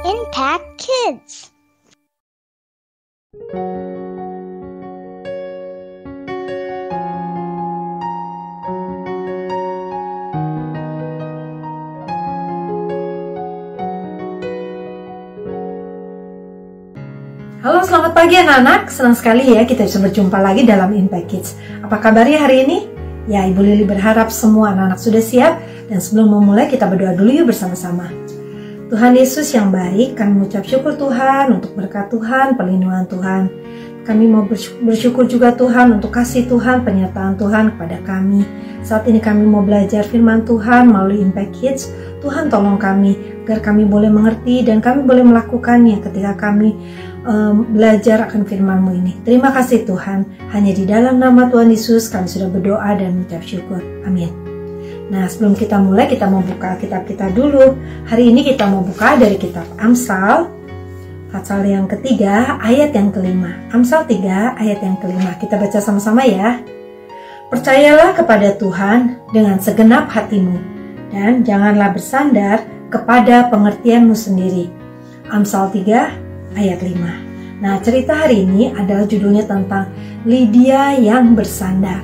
Impact Kids. Halo, selamat pagi anak-anak. Senang sekali ya kita bisa berjumpa lagi dalam Impact Kids. Apa kabarnya hari ini? Ya, Ibu Lili berharap semua anak-anak sudah siap. Dan sebelum memulai, kita berdoa dulu yuk bersama-sama. Tuhan Yesus yang baik, kami mengucap syukur Tuhan untuk berkat Tuhan, perlindungan Tuhan. Kami mau bersyukur juga Tuhan untuk kasih Tuhan, penyertaan Tuhan kepada kami. Saat ini kami mau belajar firman Tuhan melalui Impact Kids. Tuhan tolong kami agar kami boleh mengerti dan kami boleh melakukannya ketika kami belajar akan firman-Mu ini. Terima kasih Tuhan. Hanya di dalam nama Tuhan Yesus kami sudah berdoa dan mengucap syukur. Amin. Nah, sebelum kita mulai, kita mau buka kitab kita dulu. Hari ini kita mau buka dari kitab Amsal, pasal yang ketiga, ayat yang kelima. Amsal 3, ayat yang kelima. Kita baca sama-sama ya. Percayalah kepada Tuhan dengan segenap hatimu, dan janganlah bersandar kepada pengertianmu sendiri. Amsal 3, ayat 5. Nah, cerita hari ini adalah judulnya tentang Lydia yang bersandar.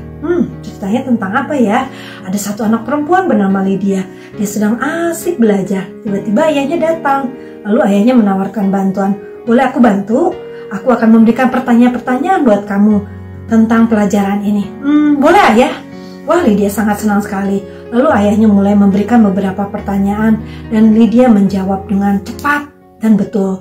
Ceritanya tentang apa ya? Ada satu anak perempuan bernama Lydia. Dia sedang asik belajar. Tiba-tiba ayahnya datang. Lalu ayahnya menawarkan bantuan. Boleh aku bantu? Aku akan memberikan pertanyaan-pertanyaan buat kamu tentang pelajaran ini. Boleh ayah? Wah, Lydia sangat senang sekali. Lalu ayahnya mulai memberikan beberapa pertanyaan dan Lydia menjawab dengan cepat dan betul.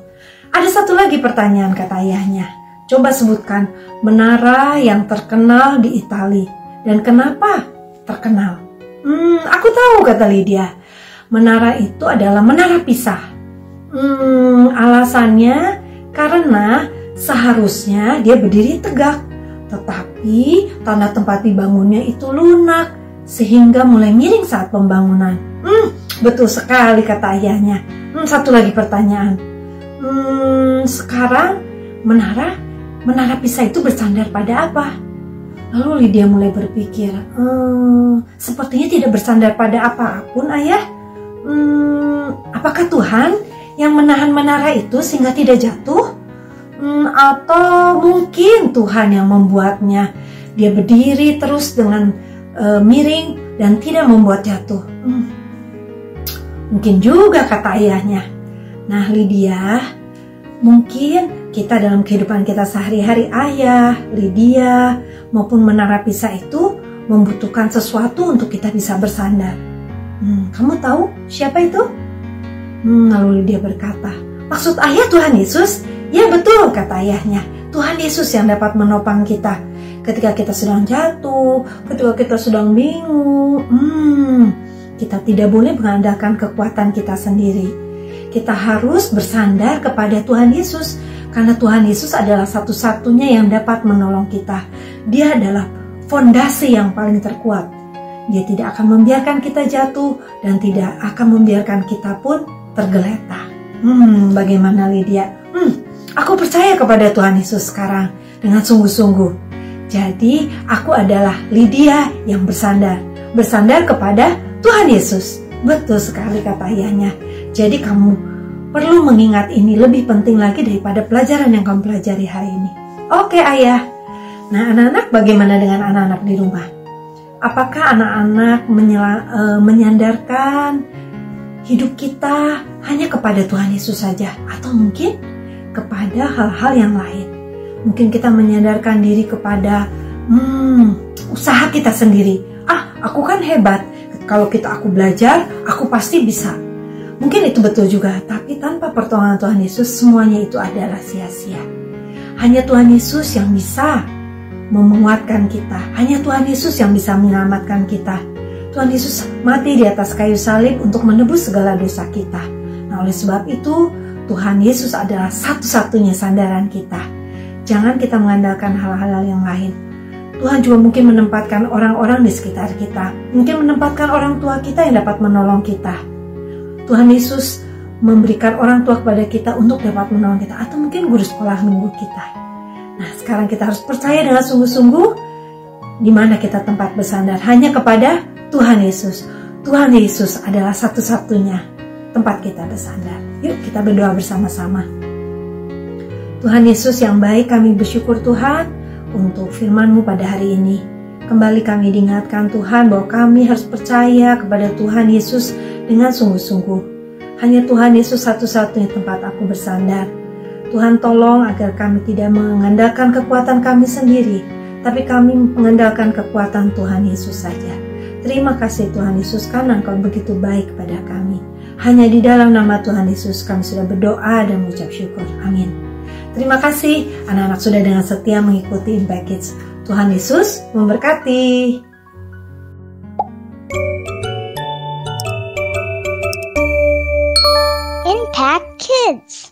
Ada satu lagi pertanyaan, kata ayahnya. Coba sebutkan menara yang terkenal di Italia. Dan kenapa terkenal? Aku tahu, kata Lydia. Menara itu adalah menara Pisa. Alasannya karena seharusnya dia berdiri tegak. Tetapi tanah tempat dibangunnya itu lunak. Sehingga mulai miring saat pembangunan. Betul sekali, kata ayahnya. Satu lagi pertanyaan. Sekarang menara Pisa itu bersandar pada apa? Lalu Lydia mulai berpikir, sepertinya tidak bersandar pada apapun, ayah. Apakah Tuhan yang menahan menara itu sehingga tidak jatuh? Atau mungkin Tuhan yang membuatnya dia berdiri terus dengan miring dan tidak membuat jatuh? Mungkin juga, kata ayahnya. Nah, Lydia, mungkin kita dalam kehidupan kita sehari-hari, ayah, Lydia, maupun menara Pisa itu membutuhkan sesuatu untuk kita bisa bersandar. Kamu tahu siapa itu? Lalu Lydia berkata, maksud ayah Tuhan Yesus? Ya betul, kata ayahnya. Tuhan Yesus yang dapat menopang kita ketika kita sedang jatuh, ketika kita sedang bingung. Kita tidak boleh mengandalkan kekuatan kita sendiri. Kita harus bersandar kepada Tuhan Yesus, karena Tuhan Yesus adalah satu-satunya yang dapat menolong kita. Dia adalah fondasi yang paling terkuat. Dia tidak akan membiarkan kita jatuh dan tidak akan membiarkan kita pun tergeletak. Bagaimana Lydia? Aku percaya kepada Tuhan Yesus sekarang dengan sungguh-sungguh. Jadi aku adalah Lydia yang bersandar kepada Tuhan Yesus. Betul sekali, kata ayahnya. Jadi kamu perlu mengingat ini lebih penting lagi daripada pelajaran yang kamu pelajari hari ini. Oke, ayah. Nah, anak-anak, bagaimana dengan anak-anak di rumah? Apakah anak-anak menyandarkan hidup kita hanya kepada Tuhan Yesus saja? Atau mungkin kepada hal-hal yang lain? Mungkin kita menyandarkan diri kepada usaha kita sendiri. Aku kan hebat. Kalau aku belajar, aku pasti bisa. Mungkin itu betul juga, tapi tanpa pertolongan Tuhan Yesus, semuanya itu adalah sia-sia. Hanya Tuhan Yesus yang bisa menguatkan kita. Hanya Tuhan Yesus yang bisa menyelamatkan kita. Tuhan Yesus mati di atas kayu salib untuk menebus segala dosa kita. Nah, oleh sebab itu, Tuhan Yesus adalah satu-satunya sandaran kita. Jangan kita mengandalkan hal-hal yang lain. Tuhan juga mungkin menempatkan orang-orang di sekitar kita. Mungkin menempatkan orang tua kita yang dapat menolong kita. Tuhan Yesus memberikan orang tua kepada kita untuk dapat menolong kita. Atau mungkin guru sekolah nunggu kita. Nah, sekarang kita harus percaya dengan sungguh-sungguh di mana kita tempat bersandar. Hanya kepada Tuhan Yesus. Tuhan Yesus adalah satu-satunya tempat kita bersandar. Yuk kita berdoa bersama-sama. Tuhan Yesus yang baik, kami bersyukur Tuhan untuk firman-Mu pada hari ini. Kembali kami diingatkan Tuhan bahwa kami harus percaya kepada Tuhan Yesus dengan sungguh-sungguh. Hanya Tuhan Yesus satu-satunya tempat aku bersandar. Tuhan tolong agar kami tidak mengandalkan kekuatan kami sendiri, tapi kami mengandalkan kekuatan Tuhan Yesus saja. Terima kasih Tuhan Yesus karena Engkau begitu baik kepada kami. Hanya di dalam nama Tuhan Yesus kami sudah berdoa dan mengucap syukur. Amin. Terima kasih anak-anak sudah dengan setia mengikuti Impact Kids. Tuhan Yesus memberkati. Impact Kids.